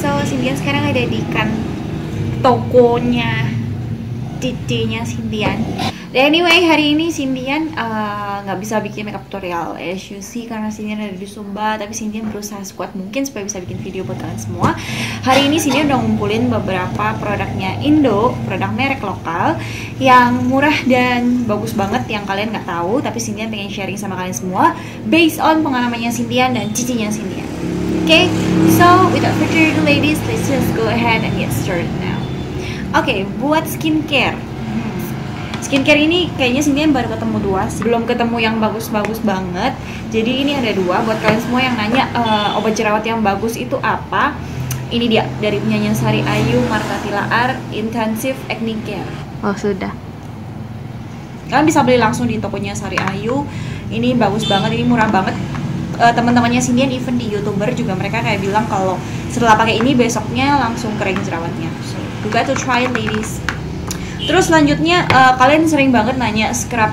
So Cindian sekarang ada di tokonya Didenya Cindian. Anyway, hari ini Cindian nggak bisa bikin makeup tutorial as you see karena Cindian ada di Sumba, tapi Cindian berusaha sekuat mungkin supaya bisa bikin video buat kalian semua. Hari ini Cindian udah ngumpulin beberapa produknya Indo, produk merek lokal yang murah dan bagus banget yang kalian nggak tahu, tapi Cindian pengen sharing sama kalian semua based on pengalamannya Cindian dan cicinya Cindian. Okay, so without further ado ladies, let's just go ahead and get started now. Oke, buat skincare. Skincare ini kayaknya Cindian baru ketemu dua, belum ketemu yang bagus-bagus banget. Jadi ini ada dua buat kalian semua yang nanya obat jerawat yang bagus itu apa. Ini dia dari punyanya Sari Ayu Marta Tilaar Intensive Acne Care. Oh sudah. Kalian bisa beli langsung di tokonya Sari Ayu. Ini bagus banget, ini murah banget. Teman-temannya Cindian even di YouTuber juga mereka kayak bilang kalau setelah pakai ini besoknya langsung kering jerawatnya. So, you got to try it ladies. Terus selanjutnya kalian sering banget nanya scrub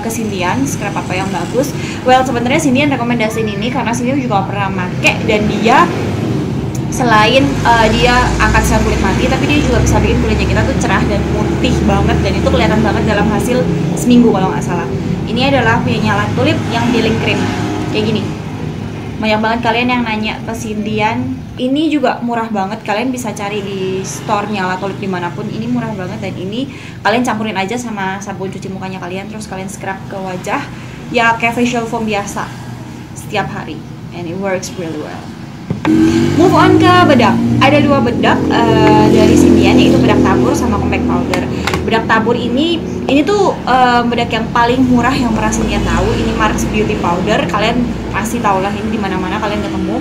ke Cindian, scrub apa yang bagus. Well, sebenarnya Cindian rekomendasiin ini karena Cindian juga pernah pakai dan dia selain dia angkat sel kulit mati, tapi dia juga bisa bikin kulitnya kita tuh cerah dan putih banget, dan itu kelihatan banget dalam hasil seminggu kalau nggak salah. Ini adalah punyanya La Tulip yang healing cream kayak gini. Banyak banget kalian yang nanya ke Cindian. Ini juga murah banget, kalian bisa cari di store-nya La Tulip dimanapun. Ini murah banget dan ini kalian campurin aja sama sabun cuci mukanya kalian, terus kalian scrub ke wajah ya kayak facial foam biasa setiap hari, and it works really well. Move on ke bedak. Ada dua bedak dari Cindian, yaitu bedak tabur sama compact powder. Bedak tabur ini tuh bedak yang paling murah yang pernah Cindian tahu. Ini Marks Beauty Powder. Kalian pasti tau lah ini di mana-mana kalian ketemu.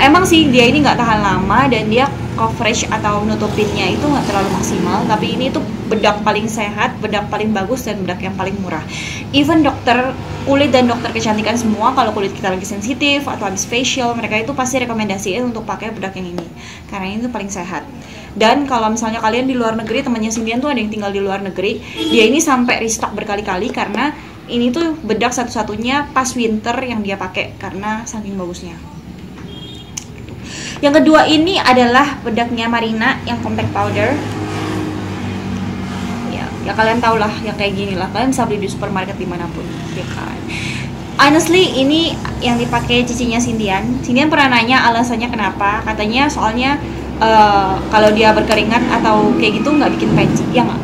Emang sih dia ini nggak tahan lama dan dia coverage atau nutupinnya itu nggak terlalu maksimal. Tapi ini tuh bedak paling sehat, bedak paling bagus, dan bedak yang paling murah. Even dokter kulit dan dokter kecantikan semua kalau kulit kita lagi sensitif atau habis facial, mereka itu pasti rekomendasiin untuk pakai bedak yang ini karena ini tuh paling sehat. Dan kalau misalnya kalian di luar negeri, temannya Cindian tuh ada yang tinggal di luar negeri, dia ini sampai restock berkali-kali karena ini tuh bedak satu-satunya pas winter yang dia pakai karena saking bagusnya. Yang kedua ini adalah bedaknya Marina yang compact powder. Ya kalian tau lah yang kayak gini lah, kalian bisa beli di supermarket dimanapun ya kan. Honestly ini yang dipakai cicinya Cindian. Cindian pernah nanya alasannya kenapa, katanya soalnya kalau dia berkeringat atau kayak gitu nggak bikin peci, ya nggak?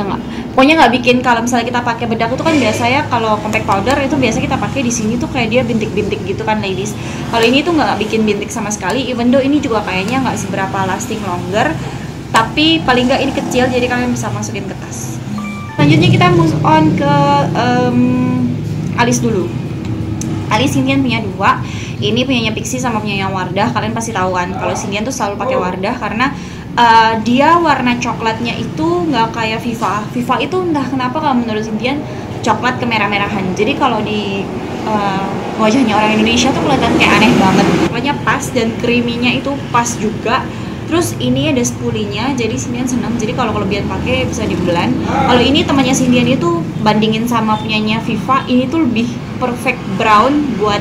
Ya nggak. Pokoknya nggak bikin. Kalau misalnya kita pakai bedak itu kan biasanya kalau compact powder itu biasa kita pakai di sini tuh kayak dia bintik-bintik gitu kan ladies. Kalau ini tuh nggak bikin bintik sama sekali. Even though ini juga kayaknya nggak seberapa lasting longer, tapi paling nggak ini kecil jadi kalian bisa masukin ke tas. Selanjutnya kita move on ke alis dulu. Alis Cindian punya dua. Ini punyanya Pixi sama punyanya Wardah. Kalian pasti tahu kan kalau Cindian tuh selalu pakai Wardah karena dia warna coklatnya itu nggak kayak Viva. Viva itu entah kenapa kalau menurut Cindian coklat kemerah-merahan. Jadi kalau di wajahnya orang Indonesia tuh kelihatan kayak aneh banget. Pokoknya pas dan creamy-nya itu pas juga. Terus ini ada spulinya, jadi Cindian senang. Jadi kalau kelebihan pakai bisa di blend. Kalau ini temannya Cindian itu bandingin sama punyanya Viva, ini tuh lebih perfect brown buat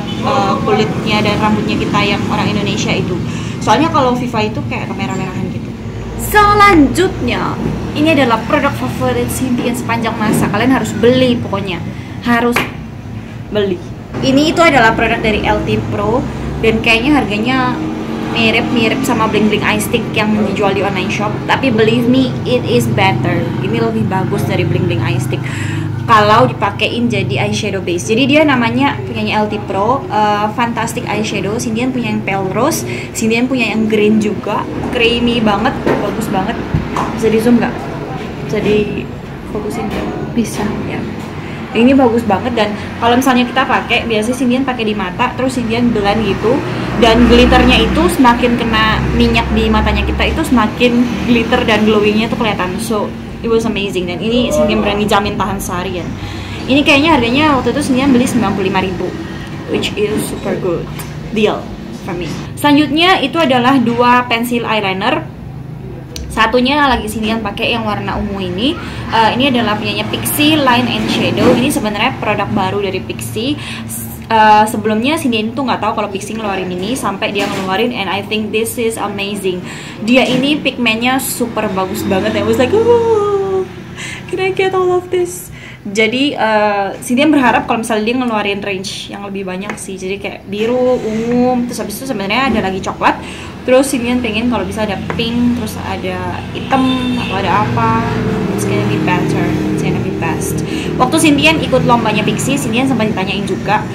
kulitnya dan rambutnya kita yang orang Indonesia itu. Soalnya kalau Viva itu kayak kemerah-merahan gitu. Selanjutnya, ini adalah produk favorit Cindian sepanjang masa. Kalian harus beli, pokoknya harus beli. Ini itu adalah produk dari LT Pro dan kayaknya harganya mirip-mirip sama Bling Bling Eye Stick yang dijual di online shop, tapi believe me, it is better. Ini lebih bagus dari Bling Bling Eye Stick kalau dipakein jadi eyeshadow base. Jadi dia namanya punyanya LT Pro, Fantastic Eyeshadow. Cindian punya yang pale rose, Cindian punya yang green juga, creamy banget, bagus banget. Bisa di zoom nggak? Bisa di fokusin ya? Bisa ya. Ini bagus banget, dan kalau misalnya kita pakai, biasanya Cindian pakai di mata, terus Cindian blend gitu, dan glitternya itu semakin kena minyak di matanya kita itu semakin glitter dan glowingnya tuh kelihatan. So it was amazing, dan ini Cindian berani jamin tahan seharian. Ini kayaknya harganya waktu itu Cindian beli 95.000, which is super good deal for me. Selanjutnya itu adalah dua pensil eyeliner. Satunya lagi Cindian pakai yang warna ungu ini. Ini adalah punyanya Pixi Line and Shadow. Ini sebenarnya produk baru dari Pixi. sebelumnya Cindy tuh nggak tahu kalau Pixi ngeluarin ini sampai dia ngeluarin, and I think this is amazing. Dia ini pigmennya super bagus banget. I was like, oh, can I get all of this? Jadi Cindy berharap kalau misalnya dia ngeluarin range yang lebih banyak sih. Jadi kayak biru, ungu, terus habis itu sebenarnya ada lagi coklat. Terus Cindy pengen kalau bisa ada pink, terus ada hitam atau ada apa. It's gonna be better, it's gonna be best. Waktu Cindy ikut lombanya Pixi, Cindy sempat ditanyain juga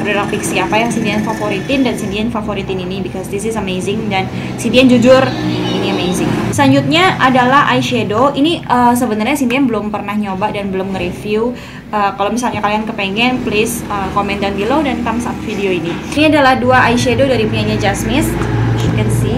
produk Pixi apa yang Cindy favoritin, dan Cindy favoritin ini because this is amazing, dan Cindy jujur ini amazing. Selanjutnya adalah eyeshadow. Ini sebenarnya Cindy belum pernah nyoba dan belum nge-review. Kalau misalnya kalian kepengen, please comment down below dan thumbs up video ini. Ini adalah 2 eyeshadow dari punyanya Jasmine. You can see.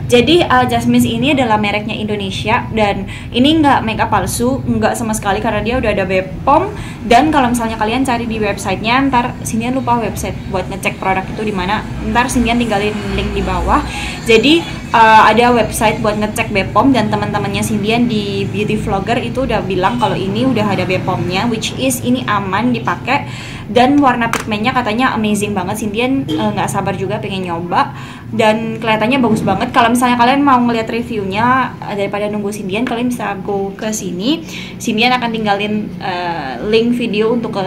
Jadi Jasmine ini adalah mereknya Indonesia, dan ini nggak makeup palsu, nggak sama sekali karena dia udah ada BPOM. Dan kalau misalnya kalian cari di websitenya, ntar Cindy lupa website buat ngecek produk itu di mana. Ntar Cindy tinggalin link di bawah. Jadi ada website buat ngecek BPOM, dan teman-temannya Cindy di beauty vlogger itu udah bilang kalau ini udah ada BPOM-nya, which is ini aman dipakai. Dan warna pigmennya katanya amazing banget. Cindy nggak sabar juga pengen nyoba, dan kelihatannya bagus banget. Kalau misalnya kalian mau ngeliat reviewnya daripada nunggu Cindy, kalian bisa go ke sini. Cindy akan tinggalin link video untuk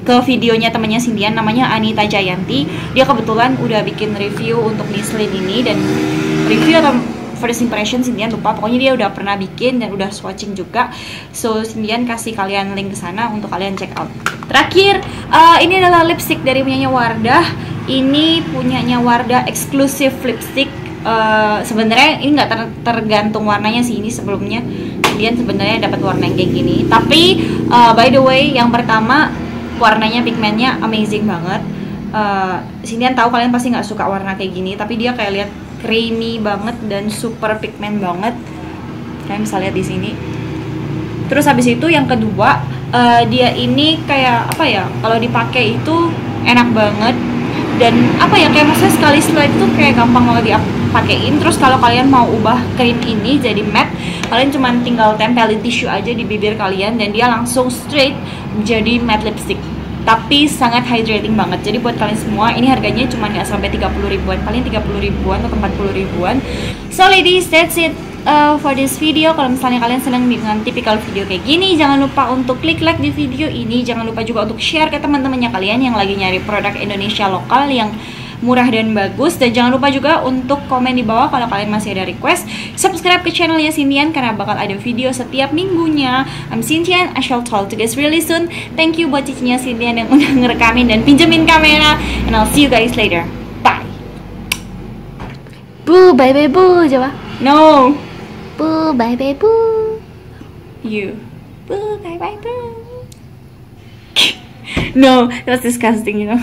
ke videonya temannya Cindy, namanya Anita Jayanti. Dia kebetulan udah bikin review untuk Mislin ini, dan review atau first impression Cindy lupa, pokoknya dia udah pernah bikin dan udah swatching juga. So Cindy kasih kalian link ke sana untuk kalian check out. Terakhir, ini adalah lipstick dari punyanya Wardah. Ini punyanya Wardah eksklusif lipstick. Sebenarnya ini nggak tergantung warnanya sih. Ini sebelumnya Cindy sebenarnya dapat warna yang kayak gini. Tapi by the way, yang pertama warnanya pigmennya amazing banget. Cindy tahu kalian pasti nggak suka warna kayak gini, tapi dia kayak lihat creamy banget dan super pigmen banget. Kalian bisa lihat di sini. Terus habis itu yang kedua, dia ini kayak apa ya? Kalau dipakai itu enak banget, dan apa ya, kayak maksudnya sekali slide itu kayak gampang banget dipakein. Terus kalau kalian mau ubah cream ini jadi matte, kalian cuma tinggal tempelin tisu aja di bibir kalian, dan dia langsung straight jadi matte lipstick. Tapi sangat hydrating banget. Jadi buat kalian semua, ini harganya cuma nggak sampai 30 ribuan, paling 30 ribuan atau 40 ribuan. So ladies, that's it for this video. Kalau misalnya kalian senang dengan tipikal video kayak gini, jangan lupa untuk klik like di video ini. Jangan lupa juga untuk share ke teman-temannya kalian yang lagi nyari produk Indonesia lokal yang murah dan bagus. Dan jangan lupa juga untuk komen di bawah kalau kalian masih ada request. Subscribe ke channelnya Cynthia karena bakal ada video setiap minggunya. I'm Cynthia, I shall talk to you guys really soon. Thank you buat cicinya Cynthia yang udah ngerekamin dan pinjemin kamera. And I'll see you guys later. Bye. Bu, bye bye bu, coba. No. Bu, bye bye bu. You. Bu, bye bye bu. No, that's disgusting, you know.